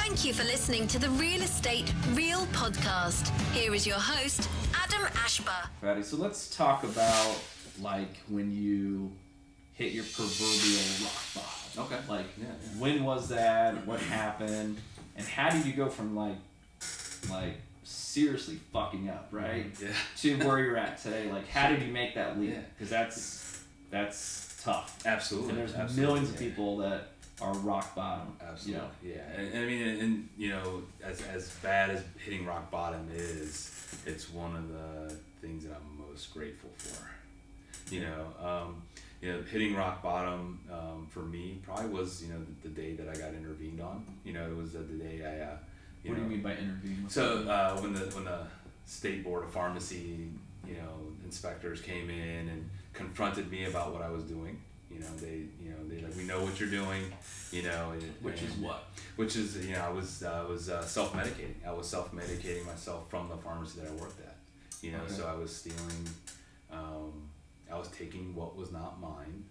Thank you for listening to the Real Estate Real podcast. Here is your host, Adam Ashba. Fadi, so let's talk about like when you hit your proverbial rock bottom. Okay. Like, when was that? What happened? And how did you go from like seriously fucking up, right? Yeah. To where you're at today? Like, how did you make that leap? Because that's tough. Absolutely. And there's Absolutely. millions of people that are rock bottom. Absolutely. Yeah. And I mean, and you know, as bad as hitting rock bottom is, it's one of the things that I'm most grateful for. You know, hitting rock bottom for me probably was, you know, the day that I got intervened on. You know, it was the day I. What do you mean by intervene? So when the State Board of Pharmacy, you know, inspectors came in and confronted me about what I was doing. You know, they like, we know what you're doing. You know, Which is what? Which is, you know, I was self-medicating. I was self-medicating myself from the pharmacy that I worked at. You know, So I was stealing. I was taking what was not mine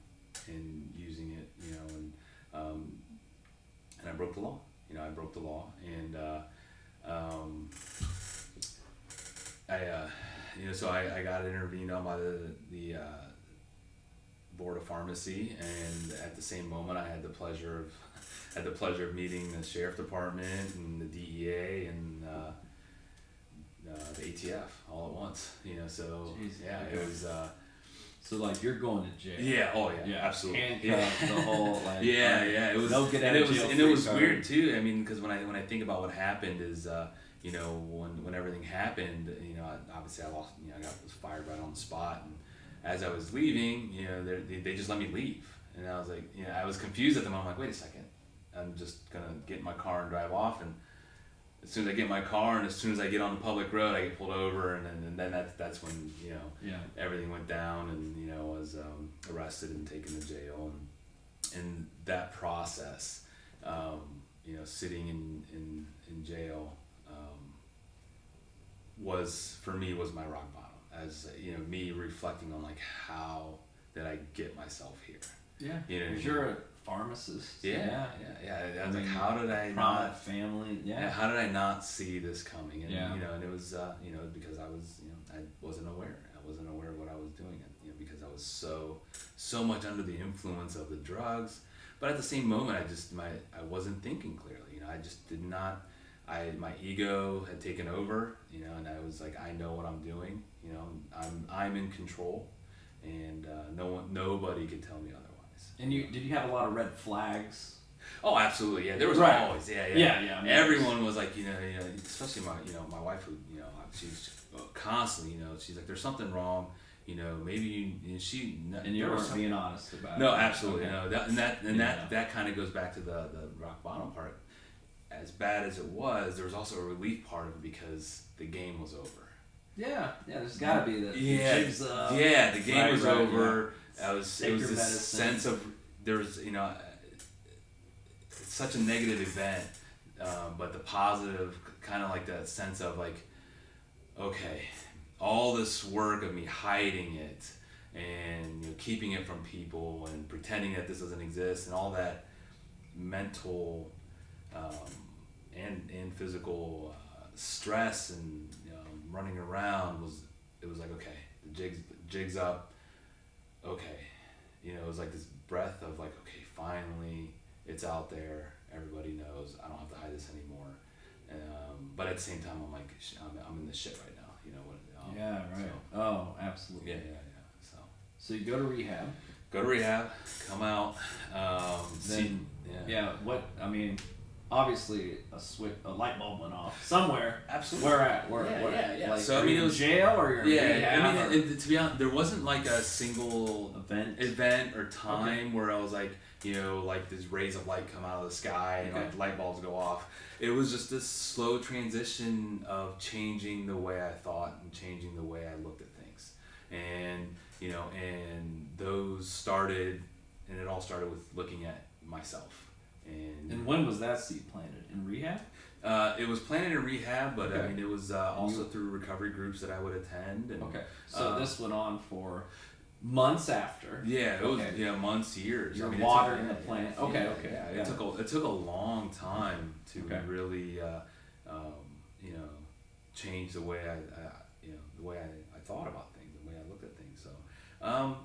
and using it. You know, and I broke the law. You know, I broke the law, and so I got intervened on by the Board of Pharmacy, and at the same moment, I had the pleasure of meeting the Sheriff Department and the DEA and the ATF all at once. You know, so Jeez, it was. So like you're going to jail. Yeah. Oh yeah. Absolutely. Handcuffed, the whole like. Yeah. It was. No get out and of jail it was free weird too. I mean, because when I think about what happened is, you know, when everything happened, you know, obviously I lost. You know, I was fired right on the spot, and as I was leaving, you know, they just let me leave, and I was like, you know, I was confused at the moment. I'm like, wait a second, I'm just gonna get in my car and drive off, and as soon as I get in my car and as soon as I get on the public road, I get pulled over, and then that's when, you know, everything went down, and, you know, was arrested and taken to jail, and that process, you know, sitting in jail, was for me was my rock bottom, as you know, me reflecting on like how did I get myself here? Yeah, you know, you're a pharmacist. Yeah. I was like, how did I not family? how did I not see this coming? And Yeah. you know, and it was you know, because I was, you know, I wasn't aware of what I was doing, you know, because I was so much under the influence of the drugs. But at the same moment, I wasn't thinking clearly. You know, I just did not. My ego had taken over. You know, and I was like, I know what I'm doing. You know, I'm in control, and nobody could tell me otherwise. And did you have a lot of red flags? Oh, absolutely. Yeah, there was right. always. Yeah. I mean, everyone was like, you know, especially my wife, who, you know, she's constantly, you know, she's like, there's something wrong. You know, maybe she. And you were being honest about it. No, absolutely. Okay. No, that kind of goes back to the rock bottom part. As bad as it was, there was also a relief part of it because the game was over. Yeah, there's got to be the jigs up. Yeah, the game was over. Yeah. It was this sense of, there's, you know, it's such a negative event, but the positive, kind of like that sense of like, okay, all this work of me hiding it and, you know, keeping it from people and pretending that this doesn't exist, and all that mental and physical stress and, you know, running around it was like, okay, the jig's up, okay, you know, it was like this breath of like, okay, finally it's out there, everybody knows, I don't have to hide this anymore, but at the same time I'm like, I'm in this shit right now, you know what? Yeah, right. So, oh, absolutely. Yeah. So you go to rehab. Come out. Then, what, I mean, obviously a light bulb went off somewhere. Absolutely. Where at? Yeah. Like, so I mean, it was jail or you're in rehab. I mean, to be honest, there wasn't like a single event or time where I was like, you know, like these rays of light come out of the sky and like light bulbs go off. It was just this slow transition of changing the way I thought and changing the way I looked at things, and, you know, and those started, and it all started with looking at myself. And when was that seed planted? In rehab? It was planted in rehab, but I mean, it was also through recovery groups that I would attend. And, so this went on for months after. Yeah, it was months, years. You're watering the plant. Okay. It took a long time to really change the way I thought about things, the way I looked at things. So and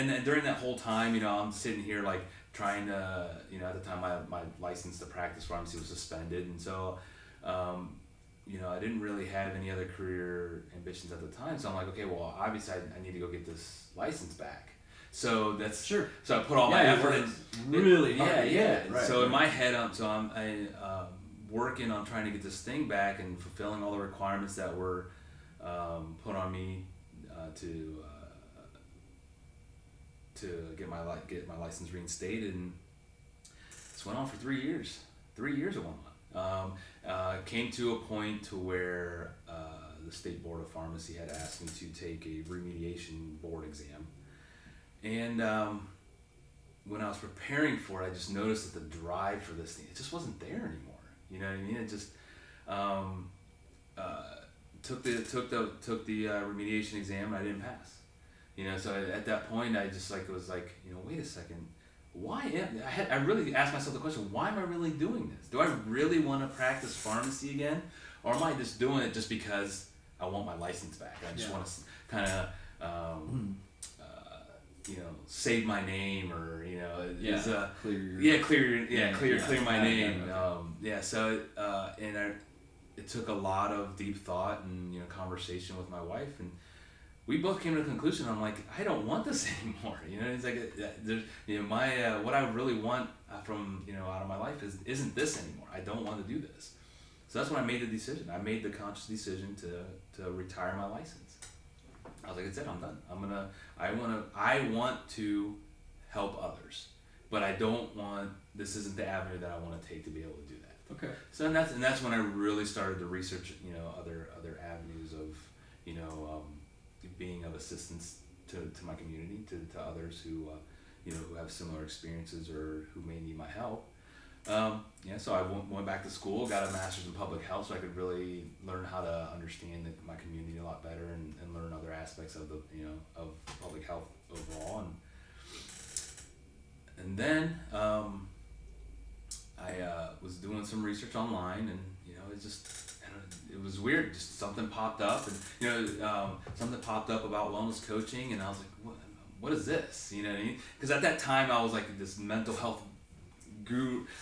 then during that whole time, I'm sitting here like trying to, at the time my license to practice pharmacy was suspended, and so I didn't really have any other career ambitions at the time. So I'm like, okay, well, obviously I need to go get this license back. So that's sure. So I put all my effort in. Really hard. Yeah. Right. So in my head, I'm working on trying to get this thing back and fulfilling all the requirements that were put on me to get my license reinstated, and this went on for 3 years. 3 years at one month. Came to a point to where the State Board of Pharmacy had asked me to take a remediation board exam, and when I was preparing for it, I just noticed that the drive for this thing, it just wasn't there anymore. You know what I mean? It just took the remediation exam, and I didn't pass. So at that point, I just was like, wait a second, I really asked myself the question, why am I really doing this? Do I really want to practice pharmacy again? Or am I just doing it just because I want my license back? I just want to kind of, save my name, or, clear my name. So, it took a lot of deep thought and, conversation with my wife, and we both came to the conclusion. I'm like, I don't want this anymore. It's like, what I really want from, out of my life isn't this anymore. I don't want to do this. So that's when I made the decision. I made the conscious decision to retire my license. I was like, that's it. I'm done. I want to help others, but this isn't the avenue that I want to take to be able to do that. Okay. So that's when I really started to research, other avenues of, being of assistance to my community, to others who who have similar experiences or who may need my help. So I went back to school, got a master's in public health, so I could really learn how to understand my community a lot better and learn other aspects of the of public health overall. And then I was doing some research online, and it was weird. Just something popped up, and something popped up about wellness coaching, and I was like, what is this? You know what I mean? Because at that time I was like this mental health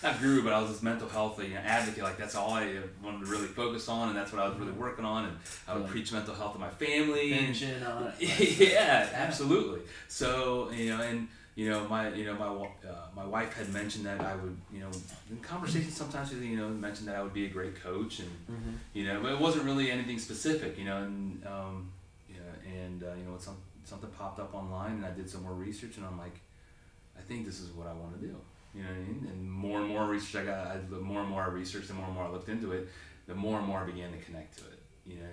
not guru, but I was this mental health advocate. Like, that's all I wanted to really focus on, and that's what I was really working on. And I would preach mental health to my family. Mention on it. Yeah, absolutely. So my wife had mentioned that I would, in conversations sometimes with mentioned that I would be a great coach, and but it wasn't really anything specific, something popped up online, and I did some more research, and I'm like, I think this is what I want to do. You know what I mean? And more research the more and more I researched, the more and more I looked into it, the more and more I began to connect to it.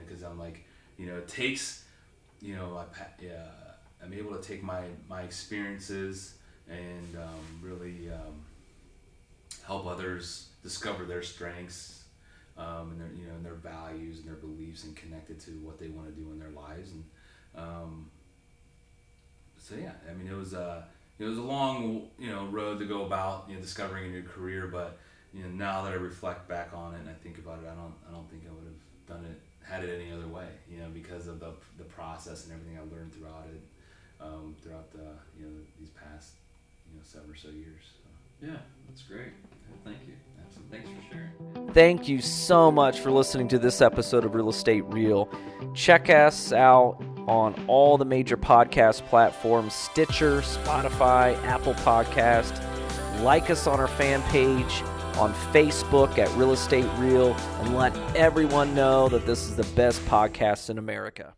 Because I'm like, it takes, I'm able to take my experiences and really help others discover their strengths and their and their values and their beliefs, and connect it to what they want to do in their lives. And so yeah, I mean, it was a long road to go about discovering a new career, but now that I reflect back on it and I think about it, I don't think I would have had it any other way, because of the process and everything I learned throughout it, throughout the these past 7 or so years. So. Yeah, that's great. Thank you. Thanks for sharing. Thank you so much for listening to this episode of Real Estate Real. Check us out on all the major podcast platforms: Stitcher, Spotify, Apple Podcast. Like us on our fan page on Facebook at Real Estate Real, and let everyone know that this is the best podcast in America.